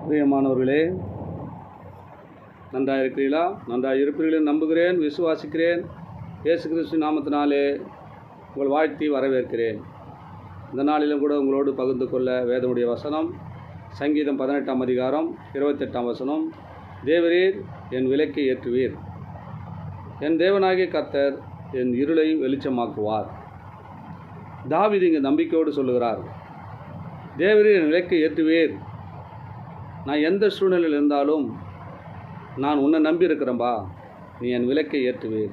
பிரியமானவர்களே, நன்றாக இருக்கிறீர்களா? நன்றாக இருப்பீர்கள் நம்புகிறேன், விசுவாசிக்கிறேன். இயேசு கிறிஸ்து நாமத்தினாலே உங்கள் வாழ்த்தி வரவேற்கிறேன். இந்த நாளிலும் கூட உங்களோடு பகிர்ந்து கொள்ள வேதமுடைய வசனம் சங்கீதம் 18ஆம் அதிகாரம் 28ஆம் வசனம். தேவரீர் என் விளக்கை ஏற்றுவீர், என் தேவனாகிய கர்த்தர் என் இருளை வெளிச்சமாக்குவார். தாவீது இங்கே நம்பிக்கையோடு சொல்லுகிறார், தேவரீர் என் விளக்கை ஏற்றுவீர். நான் எந்த சூழ்நிலையில் இருந்தாலும் நான் உன்னை நம்பி இருக்கிறேன்பா, நீ என் விளக்கை ஏற்றுவீர்,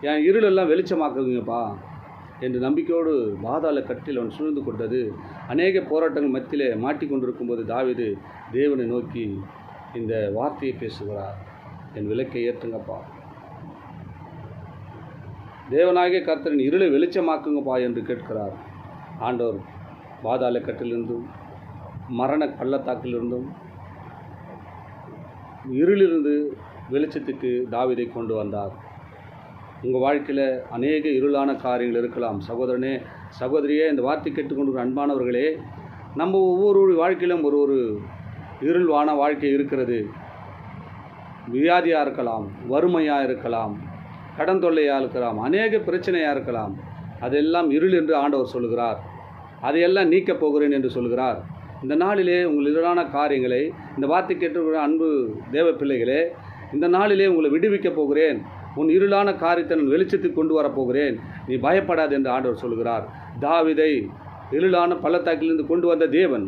என் இருளெல்லாம் வெளிச்சமாக்குவீங்கப்பா என்று நம்பிக்கையோடு பாதாள கட்டில் அவன் சூழ்ந்து கொண்டது. அநேக போராட்டங்கள் மத்தியிலே மாட்டிக்கொண்டிருக்கும் போது தாவீது தேவனை நோக்கி இந்த வார்த்தையை பேசுகிறார், என் விளக்கை ஏற்றுங்கப்பா, தேவனாகிய கர்த்தரின் இருளை வெளிச்சமாக்குங்கப்பா என்று கேட்கிறார். ஆண்டவர் பாதாள கட்டிலிருந்தும் மரண பள்ளத்தாக்கிலிருந்தும் இருளிலிருந்து வெளிச்சத்துக்கு தாவீதை கொண்டு வந்தார். உங்கள் வாழ்க்கையில் அநேக இருளான காரியங்கள் இருக்கலாம். சகோதரனே, சகோதரியே, இந்த வார்த்தை கேட்டுக்கொண்டு அன்பானவர்களே, நம்ம ஒவ்வொரு வாழ்க்கையிலும் ஒரு இருள்வான வாழ்க்கை இருக்கிறது. வியாதியாக இருக்கலாம், வறுமையாக இருக்கலாம், கடன் தொல்லையாக இருக்கலாம், அநேக பிரச்சனையாக இருக்கலாம். அதெல்லாம் இருள் என்று ஆண்டவர் சொல்கிறார். அதையெல்லாம் நீக்கப் போகிறேன் என்று சொல்கிறார். இந்த நாளிலே உங்கள் இருளான காரியங்களை, இந்த வார்த்தை கேட்டுக்கிற அன்பு தேவ பிள்ளைகளே, இந்த நாளிலே உங்களை விடுவிக்கப் போகிறேன், உன் இருளான காரியத்தை நான் வெளிச்சத்துக்கு கொண்டு வரப்போகிறேன், நீ பயப்படாது என்று ஆண்டவர் சொல்கிறார். தாவீதை இருளான பள்ளத்தாக்கிலிருந்து கொண்டு வந்த தேவன்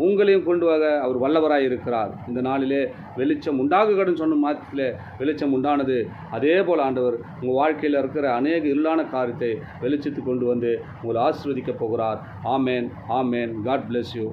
உங்களையும் கொண்டு வர அவர் வல்லவராய் இருக்கிறார். இந்த நாளிலே வெளிச்சம் உண்டாகுகன்னு சொன்ன மாதத்தில் வெளிச்சம் உண்டானது. அதே போல் ஆண்டவர் உங்கள் வாழ்க்கையில் இருக்கிற அநேக இருளான காரியத்தை வெளிச்சத்துக்கு கொண்டு வந்து உங்களை ஆசீர்வதிக்கப் போகிறார். ஆமேன், ஆமேன். God bless you.